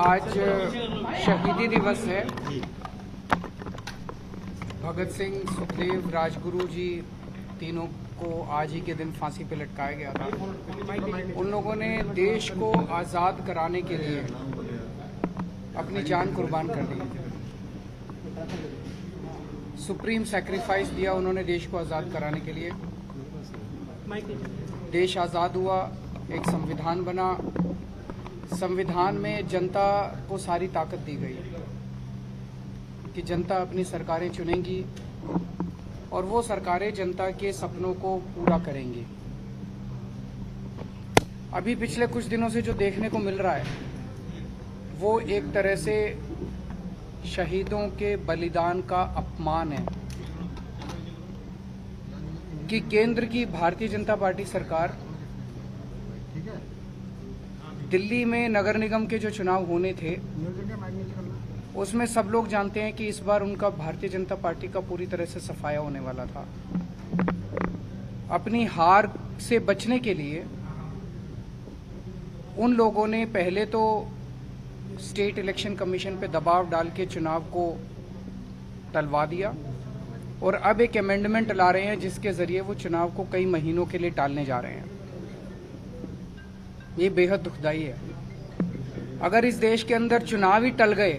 आज शहीदी दिवस है। भगत सिंह, सुखदेव, राजगुरु जी तीनों को आज ही के दिन फांसी पे लटकाया गया था। उन लोगों ने देश को आज़ाद कराने के लिए अपनी जान कुर्बान कर दी। सुप्रीम सैक्रिफाइस दिया उन्होंने देश को आज़ाद कराने के लिए। देश आज़ाद हुआ, एक संविधान बना। संविधान में जनता को सारी ताकत दी गई कि जनता अपनी सरकारें चुनेंगी और वो सरकारें जनता के सपनों को पूरा करेंगी। अभी पिछले कुछ दिनों से जो देखने को मिल रहा है वो एक तरह से शहीदों के बलिदान का अपमान है कि केंद्र की भारतीय जनता पार्टी सरकार दिल्ली में नगर निगम के जो चुनाव होने थे उसमें सब लोग जानते हैं कि इस बार उनका भारतीय जनता पार्टी का पूरी तरह से सफाया होने वाला था। अपनी हार से बचने के लिए उन लोगों ने पहले तो स्टेट इलेक्शन कमीशन पे दबाव डाल के चुनाव को टलवा दिया और अब एक अमेंडमेंट ला रहे हैं जिसके जरिए वो चुनाव को कई महीनों के लिए टालने जा रहे हैं। ये बेहद दुखदाई है। अगर इस देश के अंदर चुनाव ही टल गए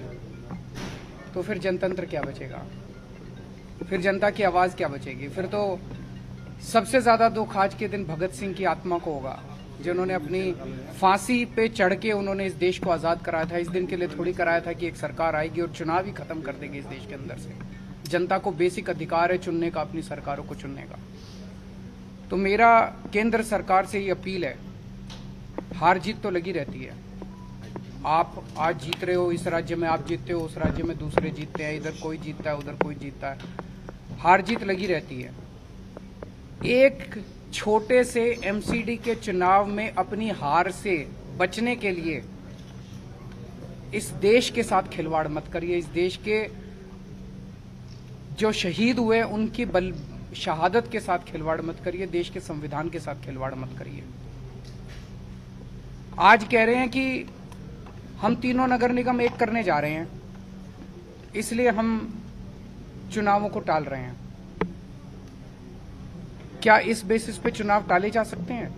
तो फिर जनतंत्र क्या बचेगा, फिर जनता की आवाज क्या बचेगी। फिर तो सबसे ज्यादा दुख आज के दिन भगत सिंह की आत्मा को होगा जिन्होंने अपनी फांसी पे चढ़ के उन्होंने इस देश को आजाद कराया था। इस दिन के लिए थोड़ी कराया था कि एक सरकार आएगी और चुनाव ही खत्म कर देगी इस देश के अंदर से। जनता को बेसिक अधिकार है चुनने का, अपनी सरकारों को चुनने का। तो मेरा केंद्र सरकार से ये अपील है, हार जीत तो लगी रहती है। आप आज जीत रहे हो, इस राज्य में आप जीतते हो, उस राज्य में दूसरे जीतते हैं, इधर कोई जीतता है, उधर कोई जीतता है। हार जीत लगी रहती है। एक छोटे से एमसीडी के चुनाव में अपनी हार से बचने के लिए इस देश के साथ खिलवाड़ मत करिए। इस देश के जो शहीद हुए उनकी शहादत के साथ खिलवाड़ मत करिए। देश के संविधान के साथ खिलवाड़ मत करिए। आज कह रहे हैं कि हम तीनों नगर निगम एक करने जा रहे हैं, इसलिए हम चुनावों को टाल रहे हैं। क्या इस बेसिस पे चुनाव टाले जा सकते हैं?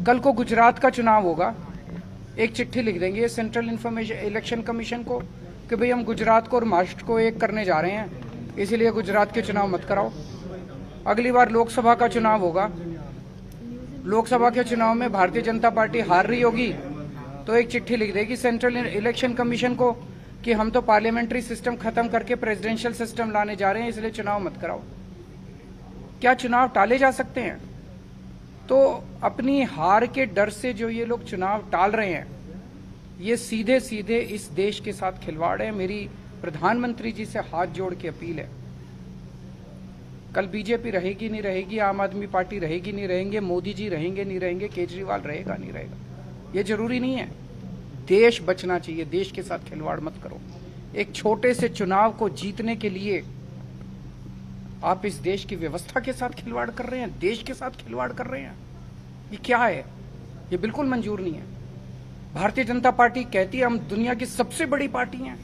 कल को गुजरात का चुनाव होगा, एक चिट्ठी लिख देंगे सेंट्रल इलेक्शन कमीशन को कि भाई हम गुजरात को और महाराष्ट्र को एक करने जा रहे हैं, इसीलिए गुजरात के चुनाव मत कराओ। अगली बार लोकसभा का चुनाव होगा, लोकसभा के चुनाव में भारतीय जनता पार्टी हार रही होगी तो एक चिट्ठी लिख देगी सेंट्रल इलेक्शन कमीशन को कि हम तो पार्लियामेंट्री सिस्टम खत्म करके प्रेसिडेंशियल सिस्टम लाने जा रहे हैं, इसलिए चुनाव मत कराओ। क्या चुनाव टाले जा सकते हैं? तो अपनी हार के डर से जो ये लोग चुनाव टाल रहे हैं, ये सीधे सीधे इस देश के साथ खिलवाड़ है। मेरी प्रधानमंत्री जी से हाथ जोड़ के अपील है, कल बीजेपी रहेगी नहीं रहेगी, आम आदमी पार्टी रहेगी नहीं रहेंगे, मोदी जी रहेंगे नहीं रहेंगे, केजरीवाल रहेगा नहीं रहेगा, ये जरूरी नहीं है। देश बचना चाहिए, देश के साथ खिलवाड़ मत करो। एक छोटे से चुनाव को जीतने के लिए आप इस देश की व्यवस्था के साथ खिलवाड़ कर रहे हैं, देश के साथ खिलवाड़ कर रहे हैं। ये क्या है? ये बिल्कुल मंजूर नहीं है। भारतीय जनता पार्टी कहती है हम दुनिया की सबसे बड़ी पार्टी हैं।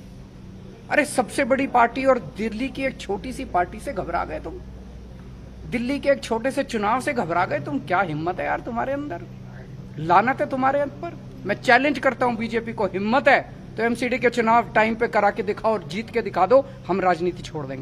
अरे सबसे बड़ी पार्टी और दिल्ली की एक छोटी सी पार्टी से घबरा गए तुम? दिल्ली के एक छोटे से चुनाव से घबरा गए तुम? क्या हिम्मत है यार तुम्हारे अंदर, लानत है तुम्हारे अंदर। मैं चैलेंज करता हूं बीजेपी को, हिम्मत है तो एमसीडी के चुनाव टाइम पे करा के दिखाओ और जीत के दिखा दो, हम राजनीति छोड़ देंगे।